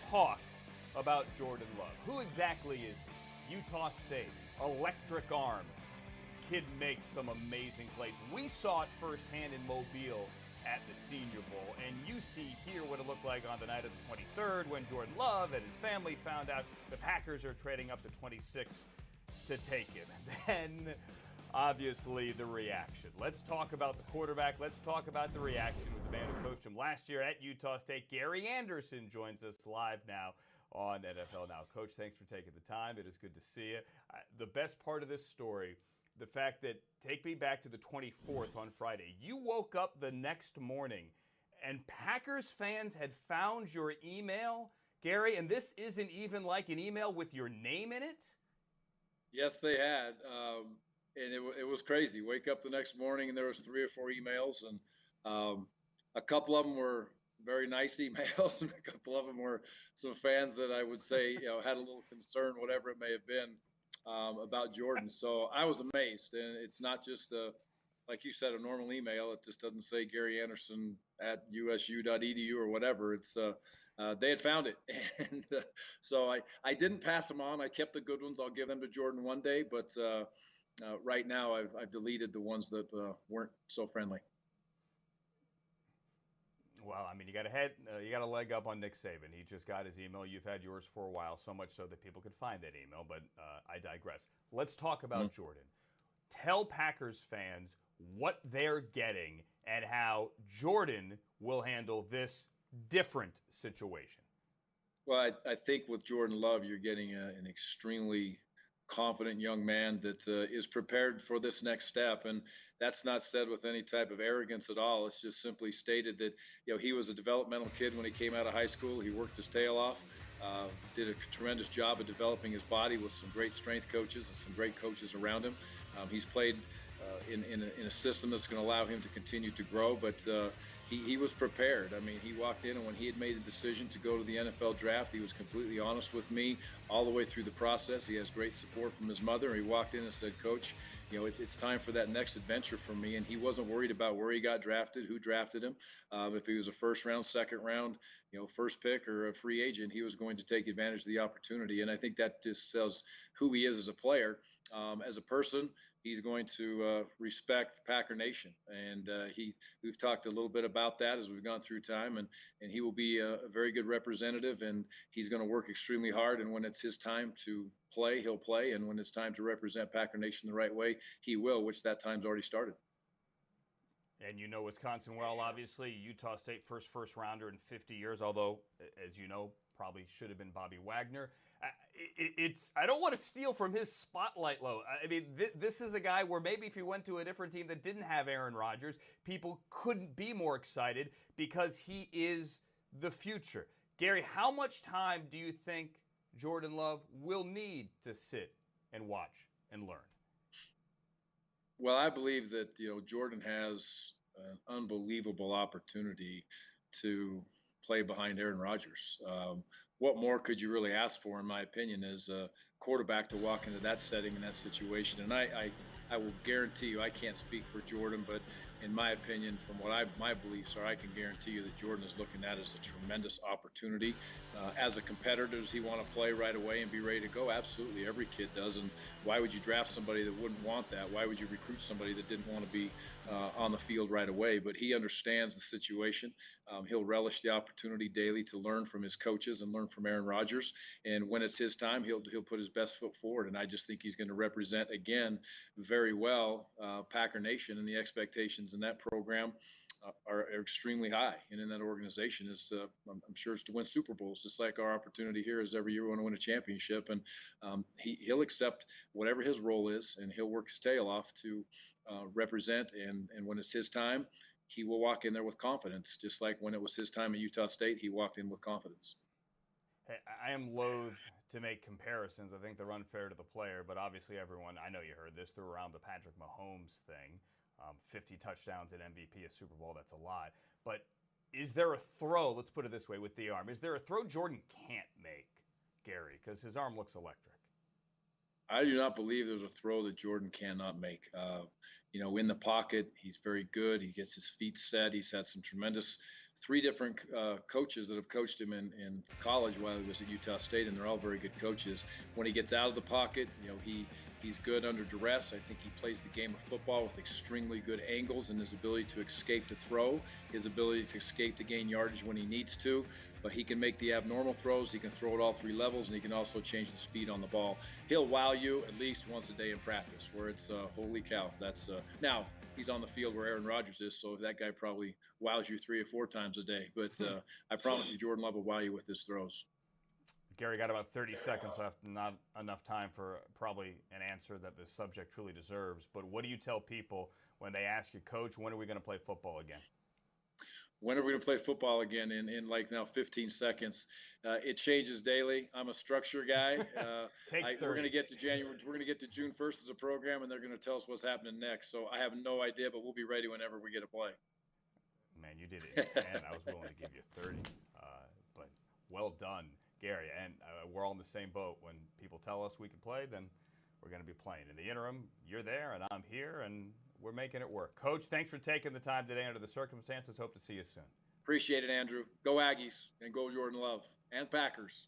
talk about Jordan Love. Who exactly is he? Utah State, electric arm. Kid makes some amazing plays. We saw it firsthand in Mobile at the Senior Bowl, and you see here what it looked like on the night of the 23rd when Jordan Love and his family found out the Packers are trading up to 26 to take him. And then, obviously, the reaction. Let's talk about the quarterback. Let's talk about the reaction with the man who coached him last year at Utah State. Gary Andersen joins us live now on NFL Now. Coach, thanks for taking the time. It is good to see you. The best part of this story, the fact that, take me back to the 24th on Friday. You woke up the next morning and Packers fans had found your email, Gary, and this isn't even like an email with your name in it? Yes, they had. And it was crazy. Wake up the next morning and there was 3 or 4 emails, and a couple of them were very nice emails, and a couple of them were some fans that I would say, had a little concern, whatever it may have been, about Jordan. So I was amazed, and it's not just like you said, a normal email. It just doesn't say Gary Andersen at usu.edu or whatever. It's they had found it, and so I didn't pass them on. I kept the good ones. I'll give them to Jordan one day, but right now I've deleted the ones that weren't so friendly. Well, I mean, you got a leg up on Nick Saban. He just got his email. You've had yours for a while, so much so that people could find that email. But I digress. Let's talk about Jordan. Tell Packers fans what they're getting and how Jordan will handle this different situation. Well, I think with Jordan Love, you're getting an extremely confident young man that is prepared for this next step, and that's not said with any type of arrogance at all. It's just simply stated that he was a developmental kid when he came out of high school. He worked his tail off, did a tremendous job of developing his body with some great strength coaches and some great coaches around him. He's played in a system that's going to allow him to continue to grow, but he was prepared. I mean, he walked in, and when he had made a decision to go to the NFL draft, he was completely honest with me all the way through the process. He has great support from his mother. He walked in and said, "Coach, it's time for that next adventure for me." And he wasn't worried about where he got drafted, who drafted him. If he was a first round, second round, first pick, or a free agent, he was going to take advantage of the opportunity. And I think that just tells who he is as a player. As a person, he's going to respect Packer Nation, and we've talked a little bit about that as we've gone through time, and he will be a very good representative, and he's going to work extremely hard, and when it's his time to play, he'll play, and when it's time to represent Packer Nation the right way, he will, which that time's already started. And Wisconsin well, obviously. Utah State first rounder in 50 years, although, as you know, probably should have been Bobby Wagner. I don't want to steal from his spotlight, though. I mean, this is a guy where maybe if he went to a different team that didn't have Aaron Rodgers, people couldn't be more excited because he is the future. Gary, how much time do you think Jordan Love will need to sit and watch and learn? Well, I believe that Jordan has an unbelievable opportunity to play behind Aaron Rodgers. What more could you really ask for, in my opinion, as a quarterback to walk into that setting and that situation? And I will guarantee you, I can't speak for Jordan, but in my opinion, from what my beliefs are, I can guarantee you that Jordan is looking at it as a tremendous opportunity. As a competitor, does he want to play right away and be ready to go? Absolutely, every kid does. And why would you draft somebody that wouldn't want that? Why would you recruit somebody that didn't want to be on the field right away? But he understands the situation. He'll relish the opportunity daily to learn from his coaches and learn from Aaron Rodgers. And when it's his time, he'll put his best foot forward. And I just think he's going to represent, again, very well Packer Nation, and the expectations in that program are extremely high, and in that organization I'm sure it's to win Super Bowls, just like our opportunity here is every year we want to win a championship. And he'll accept whatever his role is, and he'll work his tail off to represent. And when it's his time, he will walk in there with confidence, just like when it was his time at Utah State, he walked in with confidence. Hey, I am loath to make comparisons. I think they're unfair to the player, but obviously everyone, I know you heard this, threw around the Patrick Mahomes thing. 50 touchdowns at MVP, a Super Bowl, that's a lot. But is there a throw, let's put it this way with the arm, is there a throw Jordan can't make, Gary, because his arm looks electric? I do not believe there's a throw that Jordan cannot make. In the pocket, he's very good. He gets his feet set. He's had some tremendous three different coaches that have coached him in college while he was at Utah State, and they're all very good coaches. When he gets out of the pocket, he's good under duress. I think he plays the game of football with extremely good angles and his ability to escape to throw, his ability to escape to gain yardage when he needs to. But he can make the abnormal throws. He can throw at all three levels, and he can also change the speed on the ball. He'll wow you at least once a day in practice, where it's holy cow. That's now he's on the field where Aaron Rodgers is, so that guy probably wows you 3 or 4 times a day. But I promise you, Jordan Love will wow you with his throws. Gary, got about 30 seconds left. Not enough time for probably an answer that this subject truly deserves. But what do you tell people when they ask you, Coach, when are we going to play football again? When are we going to play football again? In like now 15 seconds. It changes daily. I'm a structure guy. We're going to get to January. We're going to get to June 1st as a program, and they're going to tell us what's happening next. So I have no idea, but we'll be ready whenever we get to play. Man, you did it in 10. I was willing to give you 30. But well done, Gary. And we're all in the same boat. When people tell us we can play, then we're going to be playing. In the interim, you're there, and I'm here, and we're making it work. Coach, thanks for taking the time today under the circumstances. Hope to see you soon. Appreciate it, Andrew. Go Aggies and go Jordan Love and Packers.